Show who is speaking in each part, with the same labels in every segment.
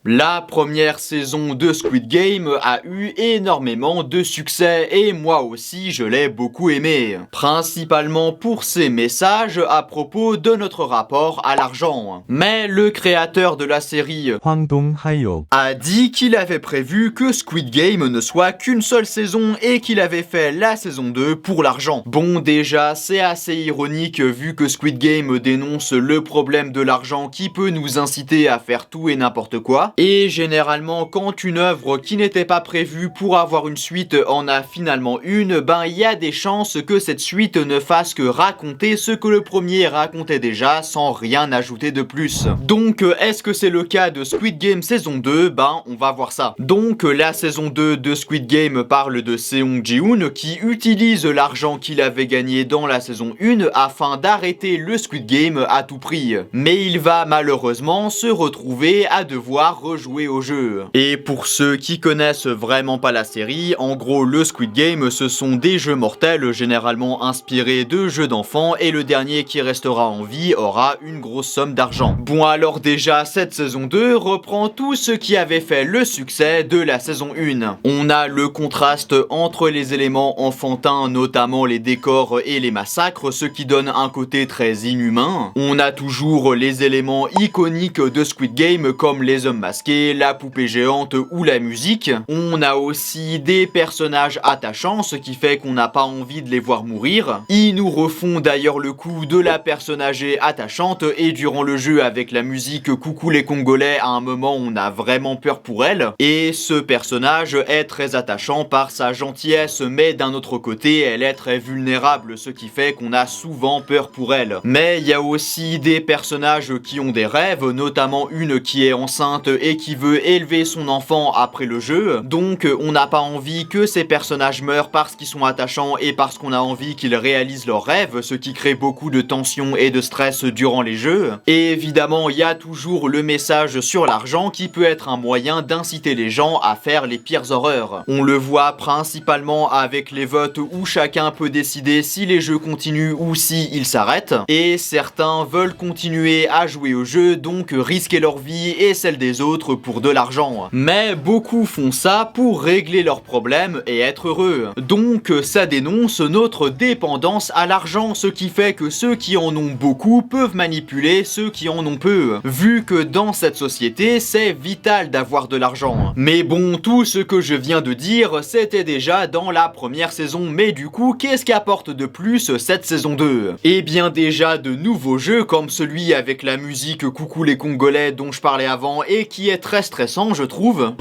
Speaker 1: La première saison de Squid Game a eu énormément de succès et moi aussi je l'ai beaucoup aimé. Principalement pour ses messages à propos de notre rapport à l'argent. Mais le créateur de la série
Speaker 2: Hwang Dong-hyuk
Speaker 1: a dit qu'il avait prévu que Squid Game ne soit qu'une seule saison et qu'il avait fait la saison 2 pour l'argent. Bon, déjà c'est assez ironique vu que Squid Game dénonce le problème de l'argent qui peut nous inciter à faire tout et n'importe quoi. Et généralement quand une œuvre qui n'était pas prévue pour avoir une suite en a finalement une, ben il y a des chances que cette suite ne fasse que raconter ce que le premier racontait déjà sans rien ajouter de plus. Donc est-ce que c'est le cas de Squid Game saison 2? Ben on va voir ça. Donc la saison 2 de Squid Game parle de Seong Ji-hoon qui utilise l'argent qu'il avait gagné dans la saison 1 afin d'arrêter le Squid Game à tout prix. Mais il va malheureusement se retrouver à devoir rejouer au jeu. Et pour ceux qui connaissent vraiment pas la série, en gros le Squid Game ce sont des jeux mortels généralement inspirés de jeux d'enfants et le dernier qui restera en vie aura une grosse somme d'argent. Bon alors déjà cette saison 2 reprend tout ce qui avait fait le succès de la saison 1. On a le contraste entre les éléments enfantins, notamment les décors et les massacres, ce qui donne un côté très inhumain. On a toujours les éléments iconiques de Squid Game comme les hommes masqués, la poupée géante ou la musique. On a aussi des personnages attachants, ce qui fait qu'on n'a pas envie de les voir mourir. Ils nous refont d'ailleurs le coup de la personne âgée attachante et durant le jeu avec la musique Coucou les Congolais, à un moment on a vraiment peur pour elle. Et ce personnage est très attachant par sa gentillesse, mais d'un autre côté elle est très vulnérable, ce qui fait qu'on a souvent peur pour elle. Mais il y a aussi des personnages qui ont des rêves, notamment une qui est enceinte et qui veut élever son enfant après le jeu. Donc on n'a pas envie que ces personnages meurent parce qu'ils sont attachants et parce qu'on a envie qu'ils réalisent leurs rêves, ce qui crée beaucoup de tension et de stress durant les jeux. Et évidemment il y a toujours le message sur l'argent qui peut être un moyen d'inciter les gens à faire les pires horreurs. On le voit principalement avec les votes où chacun peut décider si les jeux continuent ou si ils s'arrêtent. Et certains veulent continuer à jouer au jeu, donc risquer leur vie et celle des autres pour de l'argent. Mais beaucoup font ça pour régler leurs problèmes et être heureux. Donc ça dénonce notre dépendance à l'argent, ce qui fait que ceux qui en ont beaucoup peuvent manipuler ceux qui en ont peu. Vu que dans cette société, c'est vital d'avoir de l'argent. Mais bon, tout ce que je viens de dire, c'était déjà dans la première saison, mais du coup, qu'est-ce qu'apporte de plus cette saison 2? Eh bien déjà de nouveaux jeux comme celui avec la musique Coucou les Congolais dont je parlais avant et qui est très stressant je trouve.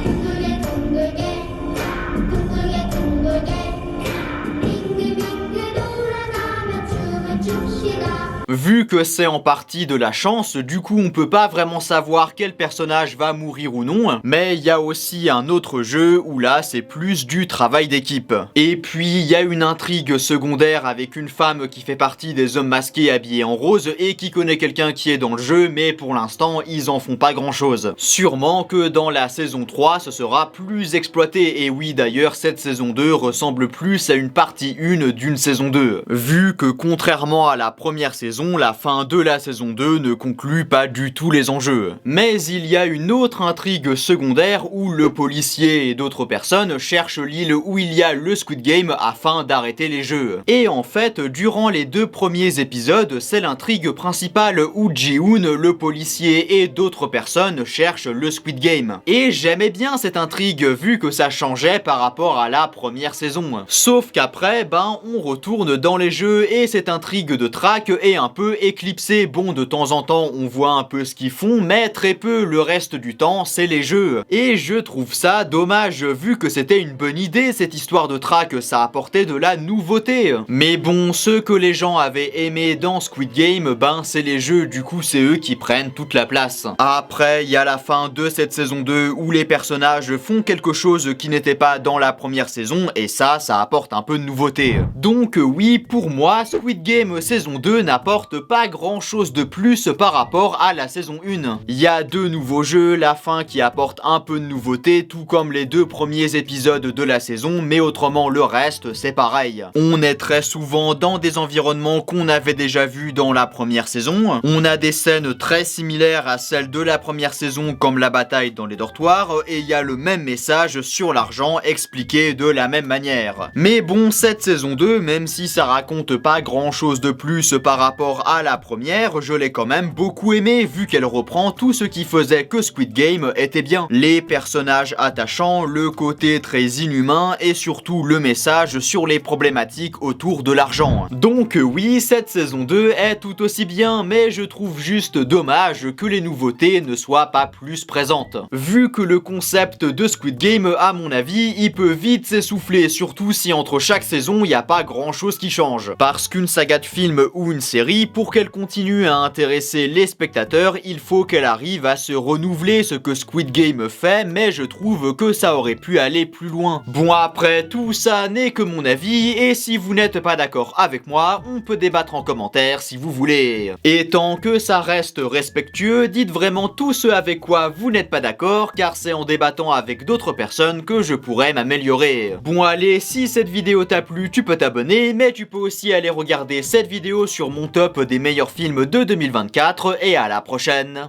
Speaker 1: Vu que c'est en partie de la chance, du coup on peut pas vraiment savoir quel personnage va mourir ou non, mais il y a aussi un autre jeu où là c'est plus du travail d'équipe. Et puis il y a une intrigue secondaire avec une femme qui fait partie des hommes masqués habillés en rose et qui connaît quelqu'un qui est dans le jeu, mais pour l'instant ils en font pas grand chose. Sûrement que dans la saison 3 ce sera plus exploité, et oui d'ailleurs cette saison 2 ressemble plus à une partie 1 d'une saison 2. Vu que contrairement à la première saison, la fin de la saison 2 ne conclut pas du tout les enjeux. Mais il y a une autre intrigue secondaire où le policier et d'autres personnes cherchent l'île où il y a le Squid Game afin d'arrêter les jeux. Et en fait, durant les 2 premiers épisodes, c'est l'intrigue principale où Ji-hoon, le policier et d'autres personnes cherchent le Squid Game. Et j'aimais bien cette intrigue vu que ça changeait par rapport à la première saison. Sauf qu'après, ben on retourne dans les jeux et cette intrigue de traque est un peu éclipsé. Bon, de temps en temps on voit un peu ce qu'ils font, mais très peu, le reste du temps c'est les jeux. Et je trouve ça dommage vu que c'était une bonne idée cette histoire de track, ça apportait de la nouveauté. Mais bon, ce que les gens avaient aimé dans Squid Game, ben c'est les jeux, du coup c'est eux qui prennent toute la place. Après il y a la fin de cette saison 2 où les personnages font quelque chose qui n'était pas dans la première saison et ça apporte un peu de nouveauté. Donc oui, pour moi Squid Game saison 2 n'apporte n'apporte pas grand chose de plus par rapport à la saison 1. Il y a 2 nouveaux jeux, la fin qui apporte un peu de nouveauté, tout comme les 2 premiers épisodes de la saison, mais autrement le reste c'est pareil. On est très souvent dans des environnements qu'on avait déjà vus dans la première saison. On a des scènes très similaires à celles de la première saison comme la bataille dans les dortoirs, et il y a le même message sur l'argent expliqué de la même manière. Mais bon, cette saison 2, même si ça raconte pas grand chose de plus par rapport à la première, je l'ai quand même beaucoup aimé vu qu'elle reprend tout ce qui faisait que Squid Game était bien. Les personnages attachants, le côté très inhumain et surtout le message sur les problématiques autour de l'argent. Donc oui, cette saison 2 est tout aussi bien, mais je trouve juste dommage que les nouveautés ne soient pas plus présentes. Vu que le concept de Squid Game, à mon avis, il peut vite s'essouffler, surtout si entre chaque saison il n'y a pas grand chose qui change. Parce qu'une saga de film ou une série, pour qu'elle continue à intéresser les spectateurs, il faut qu'elle arrive à se renouveler, ce que Squid Game fait, mais je trouve que ça aurait pu aller plus loin. Bon, après, tout ça n'est que mon avis, et si vous n'êtes pas d'accord avec moi, on peut débattre en commentaire si vous voulez. Et tant que ça reste respectueux, dites vraiment tout ce avec quoi vous n'êtes pas d'accord, car c'est en débattant avec d'autres personnes que je pourrais m'améliorer. Bon allez, si cette vidéo t'a plu, tu peux t'abonner, mais tu peux aussi aller regarder cette vidéo sur mon top des meilleurs films de 2024, et à la prochaine.